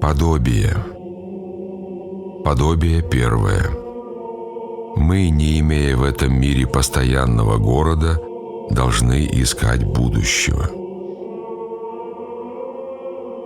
Подобие. Подобие первое. Мы, не имея в этом мире постоянного города, должны искать будущего.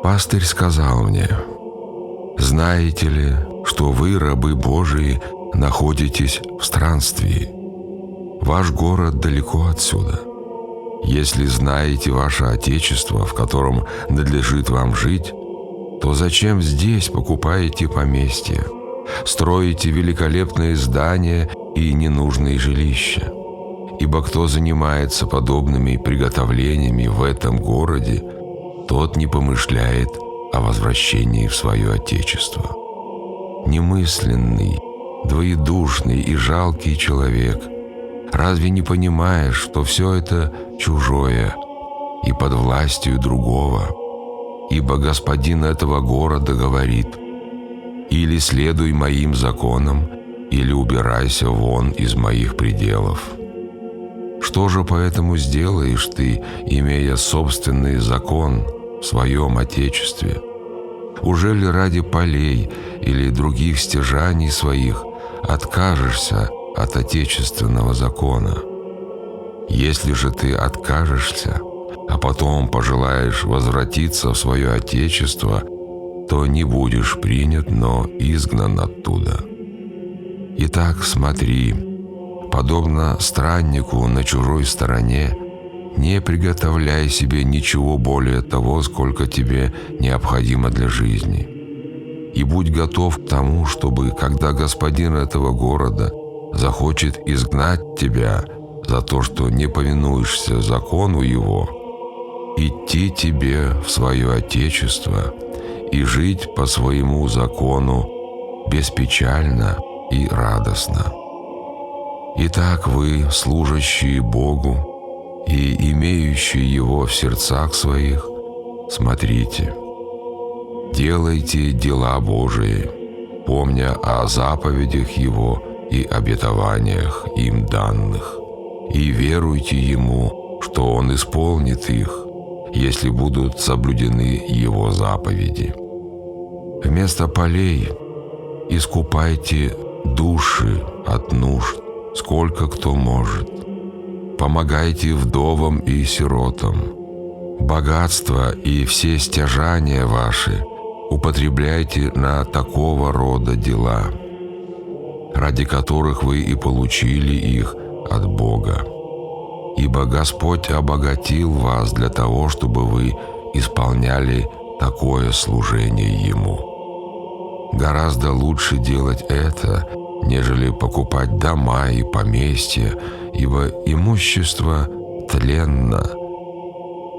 Пастырь сказал мне: «Знаете ли, что вы, рабы Божии, находитесь в странствии? Ваш город далеко отсюда. Если знаете ваше Отечество, в котором надлежит вам жить, то зачем здесь покупаете поместья, строите великолепные здания и ненужные жилища? Ибо кто занимается подобными приготовлениями в этом городе, тот не помышляет о возвращении в свое Отечество. Немысленный, двоедушный и жалкий человек, разве не понимаешь, что все это чужое и под властью другого? Ибо господин этого города говорит: или следуй моим законам, или убирайся вон из моих пределов. Что же поэтому сделаешь ты, имея собственный закон в своем Отечестве? Ужели ради полей или других стяжаний своих откажешься от отечественного закона? Если же ты откажешься, а потом пожелаешь возвратиться в свое Отечество, то не будешь принят, но изгнан оттуда. Итак, смотри, подобно страннику на чужой стороне, не приготовляй себе ничего более того, сколько тебе необходимо для жизни. И будь готов к тому, чтобы, когда господин этого города захочет изгнать тебя за то, что не повинуешься закону его, идти тебе в свое Отечество и жить по своему закону беспечально и радостно. Итак, вы, служащие Богу и имеющие Его в сердцах своих, смотрите, делайте дела Божии, помня о заповедях Его и обетованиях им данных, и веруйте Ему, что Он исполнит их, если будут соблюдены Его заповеди. Вместо полей искупайте души от нужд, сколько кто может. Помогайте вдовам и сиротам. Богатство и все стяжания ваши употребляйте на такого рода дела, ради которых вы и получили их от Бога. Ибо Господь обогатил вас для того, чтобы вы исполняли такое служение Ему. Гораздо лучше делать это, нежели покупать дома и поместья, ибо имущество тленно,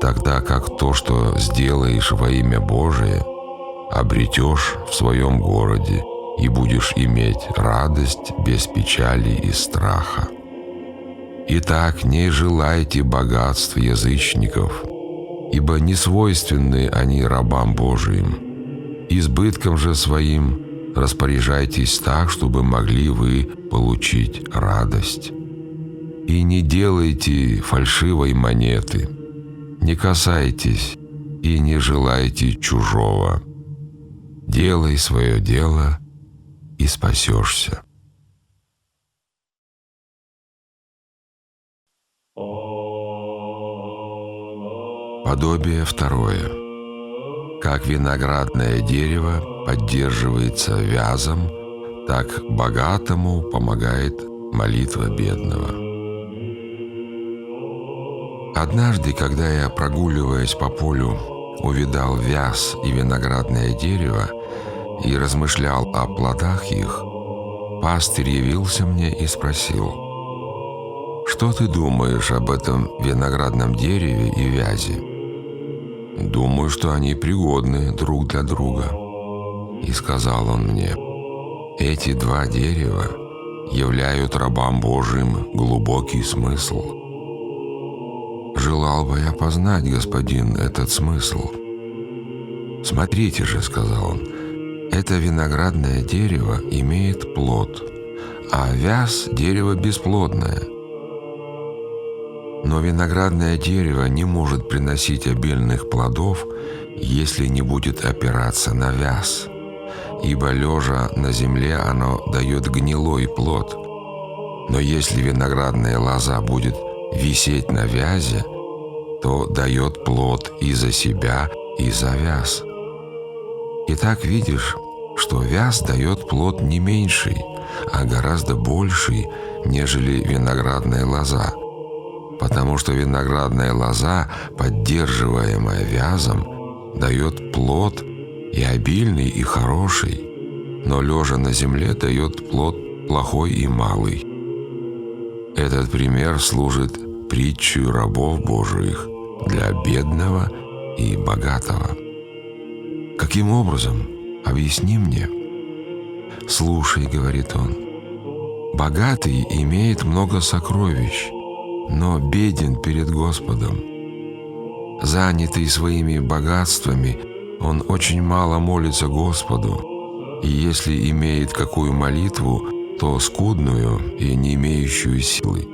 тогда как то, что сделаешь во имя Божие, обретешь в своем городе и будешь иметь радость без печали и страха. Итак, не желайте богатств язычников, ибо не свойственны они рабам Божиим. Избытком же своим распоряжайтесь так, чтобы могли вы получить радость. И не делайте фальшивой монеты, не касайтесь и не желайте чужого. Делай свое дело и спасешься. Подобие второе. Как виноградное дерево поддерживается вязом, так богатому помогает молитва бедного. Однажды, когда я, прогуливаясь по полю, увидал вяз и виноградное дерево и размышлял о плодах их, пастырь явился мне и спросил: «Что ты думаешь об этом виноградном дереве и вязи?» «Думаю, что они пригодны друг для друга». И сказал он мне: «Эти два дерева являют рабам Божиим глубокий смысл». «Желал бы я познать, господин, этот смысл». «Смотрите же», — сказал он, — «это виноградное дерево имеет плод, а вяз — дерево бесплодное. Но виноградное дерево не может приносить обильных плодов, если не будет опираться на вяз, ибо, лежа на земле, оно дает гнилой плод. Но если виноградная лоза будет висеть на вязе, то дает плод и за себя, и за вяз. Итак, видишь, что вяз дает плод не меньший, а гораздо больший, нежели виноградная лоза, потому что виноградная лоза, поддерживаемая вязом, дает плод и обильный, и хороший, но, лежа на земле, дает плод плохой и малый. Этот пример служит притчей рабов Божиих для бедного и богатого. Каким образом? Объясни мне. «Слушай, — говорит он, — богатый имеет много сокровищ, но беден перед Господом. Занятый своими богатствами, он очень мало молится Господу, и если имеет какую молитву, то скудную и не имеющую силы.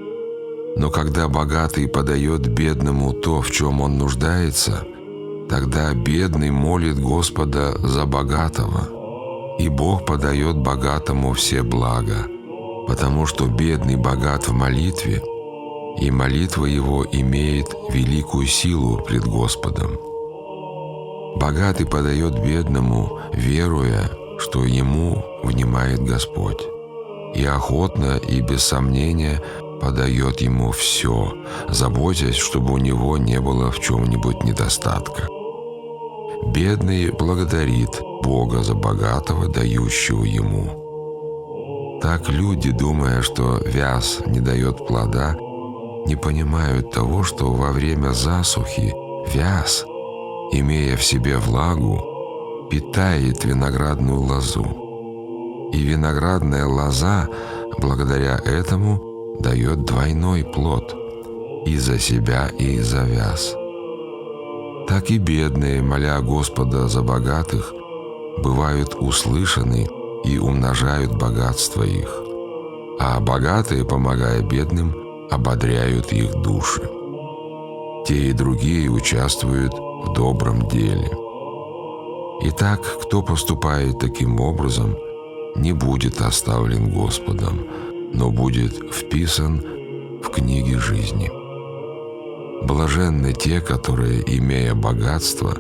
Но когда богатый подает бедному то, в чем он нуждается, тогда бедный молит Господа за богатого, и Бог подает богатому все блага, потому что бедный богат в молитве, и молитва его имеет великую силу пред Господом. Богатый подает бедному, веруя, что ему внимает Господь, и охотно и без сомнения подает ему все, заботясь, чтобы у него не было в чем-нибудь недостатка. Бедный благодарит Бога за богатого, дающего ему. Так люди, думая, что вяз не дает плода, не понимают того, что во время засухи вяз, имея в себе влагу, питает виноградную лозу. И виноградная лоза, благодаря этому, дает двойной плод и за себя, и за вяз. Так и бедные, моля Господа за богатых, бывают услышаны и умножают богатство их, а богатые, помогая бедным, ободряют их души. Те и другие участвуют в добром деле. Итак, кто поступает таким образом, не будет оставлен Господом, но будет вписан в книге жизни. Блаженны те, которые, имея богатство,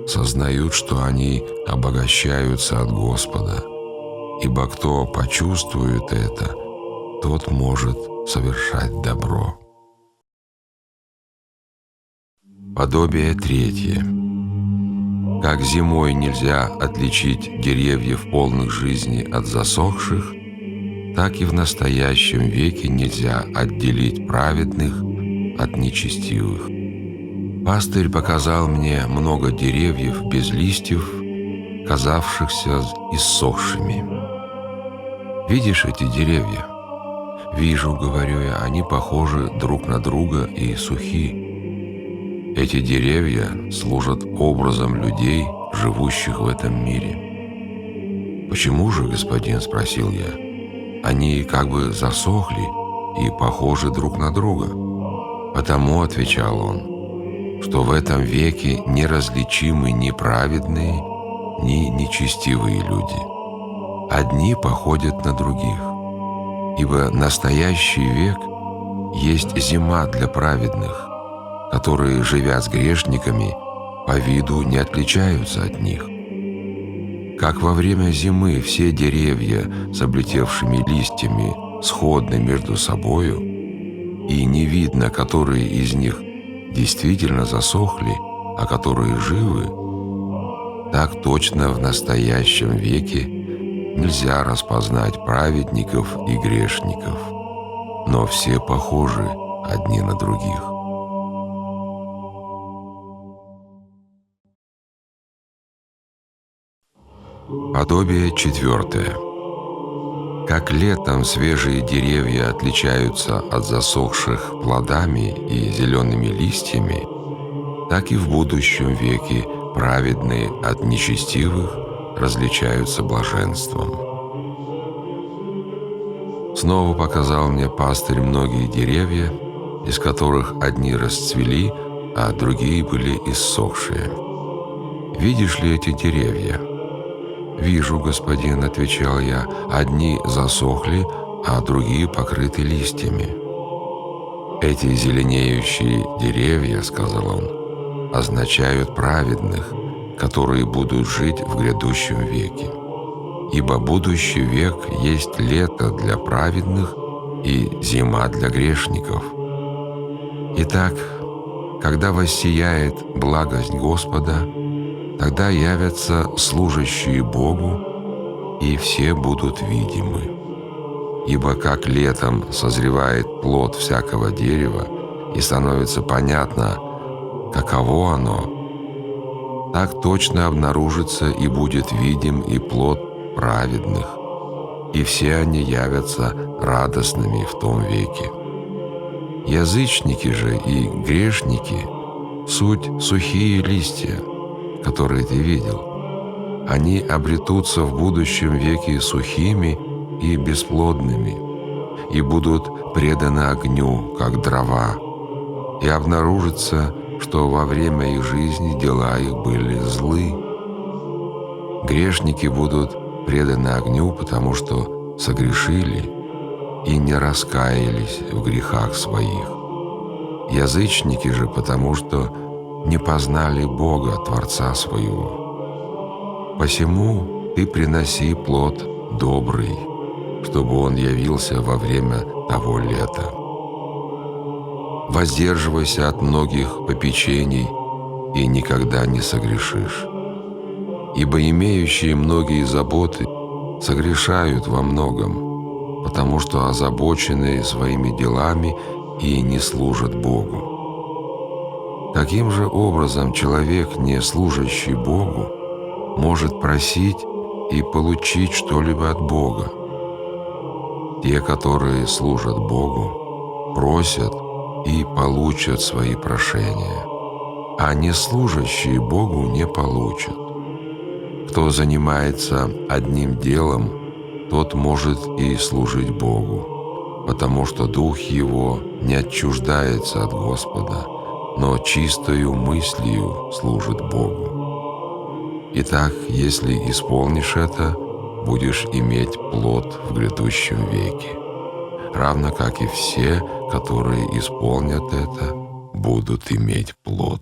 сознают, что они обогащаются от Господа, ибо кто почувствует это, тот может совершать добро. Подобие третье. Как зимой нельзя отличить деревьев полных жизни от засохших, так и в настоящем веке нельзя отделить праведных от нечестивых. Пастырь показал мне много деревьев без листьев, казавшихся иссохшими. «Видишь эти деревья?» «Вижу, — говорю я, — они похожи друг на друга и сухи. Эти деревья служат образом людей, живущих в этом мире». «Почему же, господин? — спросил я. — Они как бы засохли и похожи друг на друга». «Потому, — отвечал он, — что в этом веке неразличимы ни праведные, ни нечестивые люди. Одни походят на других. Ибо настоящий век есть зима для праведных, которые, живя с грешниками, по виду не отличаются от них. Как во время зимы все деревья с облетевшими листьями сходны между собою, и не видно, которые из них действительно засохли, а которые живы, так точно в настоящем веке нельзя распознать праведников и грешников, но все похожи одни на других. Подобие четвертое. Как летом свежие деревья отличаются от засохших плодами и зелеными листьями, так и в будущем веке праведные от нечестивых различаются блаженством. Снова показал мне пастырь многие деревья из которых одни расцвели, а другие были иссохшие. Видишь ли эти деревья? «Вижу, господин», — отвечал я, — «одни засохли, а другие покрыты листьями». «Эти зеленеющие деревья, — сказал он, — означают праведных, которые будут жить в грядущем веке. Ибо будущий век есть лето для праведных и зима для грешников. Итак, когда воссияет благость Господа, тогда явятся служащие Богу, и все будут видимы. Ибо как летом созревает плод всякого дерева, и становится понятно, каково оно, так точно обнаружится и будет видим и плод праведных, и все они явятся радостными в том веке. Язычники же и грешники — суть сухие листья, которые ты видел. Они обретутся в будущем веке сухими и бесплодными, и будут преданы огню, как дрова, и обнаружится, что во время их жизни дела их были злы. Грешники будут преданы огню, потому что согрешили и не раскаялись в грехах своих. Язычники же, потому что не познали Бога, Творца своего. Посему ты приноси плод добрый, чтобы он явился во время того лета. Воздерживайся от многих попечений и никогда не согрешишь. Ибо имеющие многие заботы согрешают во многом, потому что озабочены своими делами и не служат Богу. Таким же образом человек, не служащий Богу, может просить и получить что-либо от Бога. Те, которые служат Богу, просят и получат свои прошения, а не служащие Богу не получат. Кто занимается одним делом, тот может и служить Богу, потому что дух его не отчуждается от Господа, но чистою мыслью служит Богу. Итак, если исполнишь это, будешь иметь плод в грядущем веке, равно как и все, которые исполнят это, будут иметь плод.